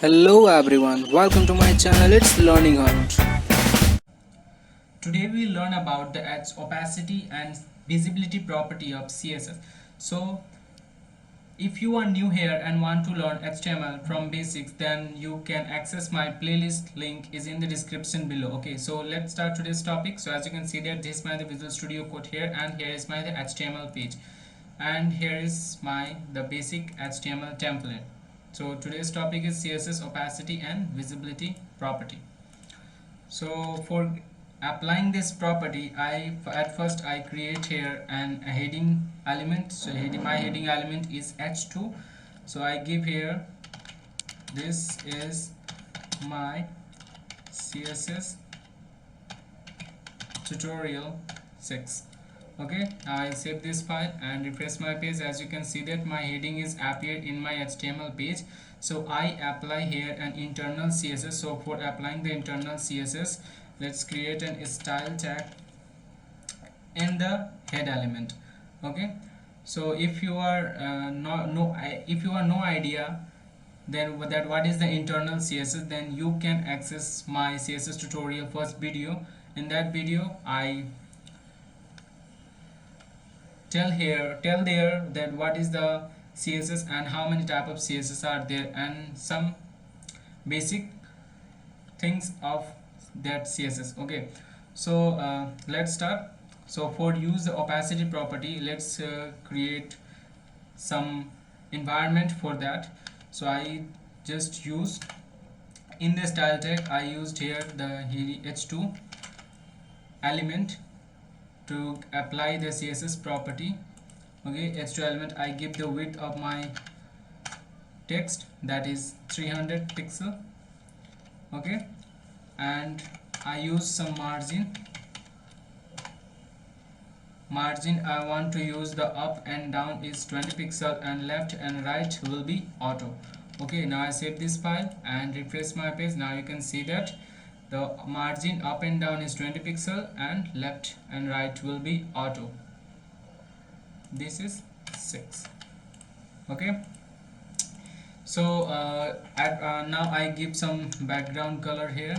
Hello everyone, welcome to my channel. It's Learning Hunt. Today we learn about the edge opacity and visibility property of CSS. So if you are new here and want to learn HTML from basics, then you can access my playlist. Link is in the description below. Okay, so let's start today's topic. So as you can see that this is my the Visual Studio Code here, and here is my the HTML page, and here is my the basic HTML template. So today's topic is CSS opacity and visibility property. So for applying this property, at first I create here a heading element. So my heading element is h2. So I give here, this is my CSS tutorial 6. Okay, now I save this file and refresh my page. As you can see that my heading is appeared in my HTML page. So I apply here an internal CSS. So for applying the internal CSS, let's create an style tag in the head element. Okay, so if you are no idea then what is the internal CSS, then you can access my CSS tutorial first video. In that video I tell there that what is the CSS and how many type of CSS are there and some basic things of that CSS. Okay, so let's start. So for use the opacity property, let's create some environment for that. So I just use in the style tag, I used here the h2 element to apply the CSS property. Okay, h2 element, I give the width of my text, that is 300 pixel. Okay, and I use some margin. I want to use the up and down is 20 pixel and left and right will be auto. Okay, now I save this file and refresh my page. Now you can see that the margin up and down is 20 pixel and left and right will be auto. This is 6. Okay, so now I give some background color here.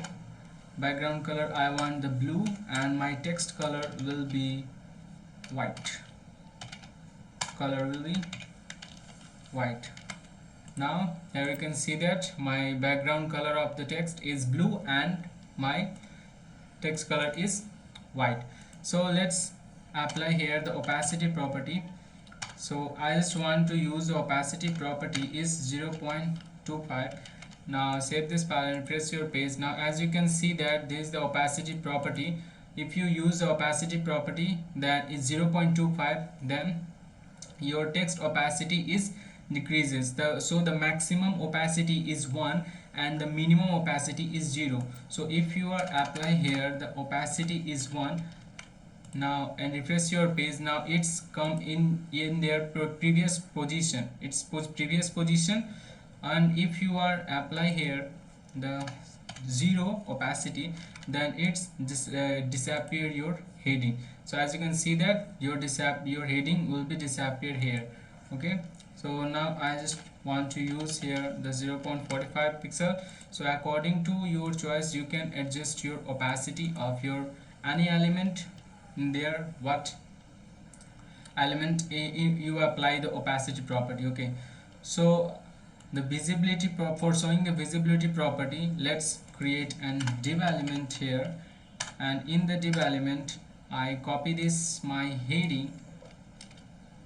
Background color, I want the blue, and my text color will be white. Color will be white. Now here you can see that my background color of the text is blue and my text color is white. So let's apply here the opacity property. So I just want to use the opacity property is 0.25. Now save this file and refresh your page. Now as you can see that this is the opacity property. If you use the opacity property that is 0.25, then your text opacity is decreases. So the maximum opacity is 1 and the minimum opacity is 0. So if you are apply here the opacity is 1 now and refresh your page, now it's come in their previous position, previous position. And if you are apply here the 0 opacity, then it's disappear your heading. So as you can see that your heading will be disappear here. Okay, so now I just want to use here the 0.45 pixel. So according to your choice, you can adjust your opacity of your any element in there, what element you apply the opacity property. Okay, so the visibility for showing the visibility property, let's create a div element here, and in the div element I copy this my heading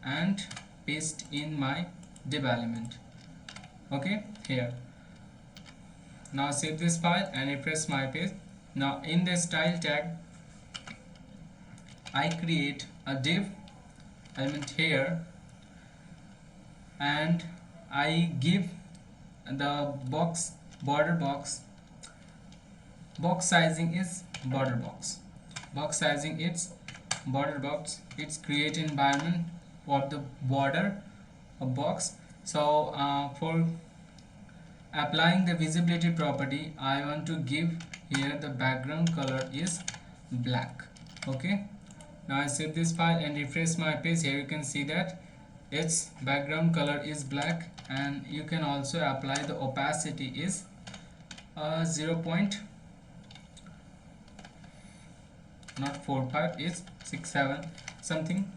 and paste in my div element. Okay, here. Now save this file and refresh my page. Now in the style tag I create a div element here and I give the border box sizing is border box sizing, it's border box, it's create environment of the border of box. So for applying the visibility property, I want to give here the background color is black. Okay, now I save this file and refresh my page. Here you can see that its background color is black, and you can also apply the opacity is 0.45 is 67 something.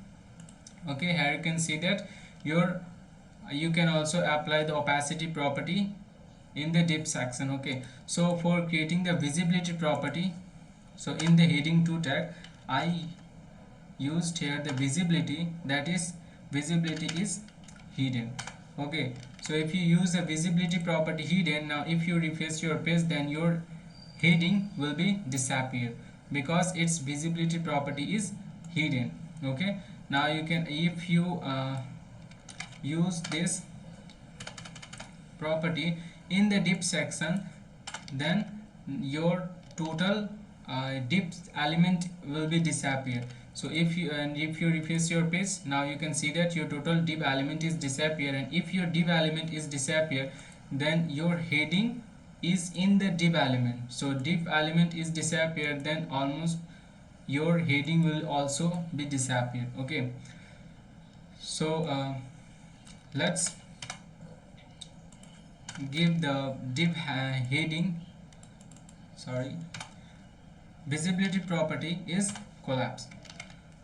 Okay, here you can see that you can also apply the opacity property in the div section. Okay, so for creating the visibility property, so in the heading 2 tag I used here the visibility, that is visibility is hidden. Okay, so if you use the visibility property hidden, now if you refresh your page, then your heading will be disappear because its visibility property is hidden. Okay, now you can, if you use this property in the div section, then your total div element will be disappear. So if you refresh your page, now you can see that your total div element is disappear, and if your div element is disappear, then your heading is in the div element. So div element is disappear, then almost your heading will also be disappear. Okay, so let's give the div heading, sorry, visibility property is collapse.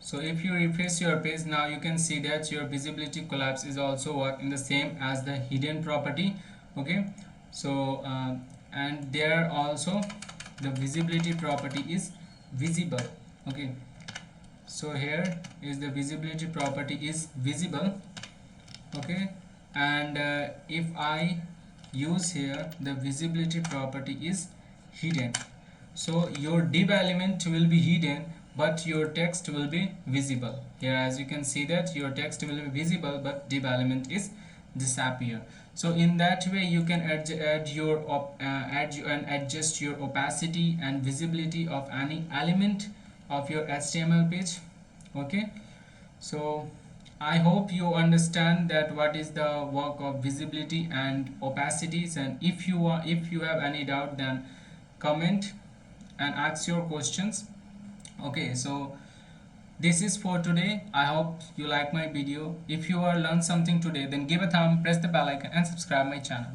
So if you refresh your page, now you can see that your visibility collapse is also working the same as the hidden property. Okay, so and there also the visibility property is visible. Okay, so here is the visibility property is visible. Okay, and if I use here the visibility property is hidden, so your div element will be hidden but your text will be visible. Here as you can see that your text will be visible but div element is disappear. So in that way you can add and adjust your opacity and visibility of any element of your HTML page. Okay, so I hope you understand that what is the work of visibility and opacities, and if you have any doubt, then comment and ask your questions. Okay, so this is for today. I hope you like my video. If you are learned something today, then give a thumb, press the bell icon and subscribe my channel.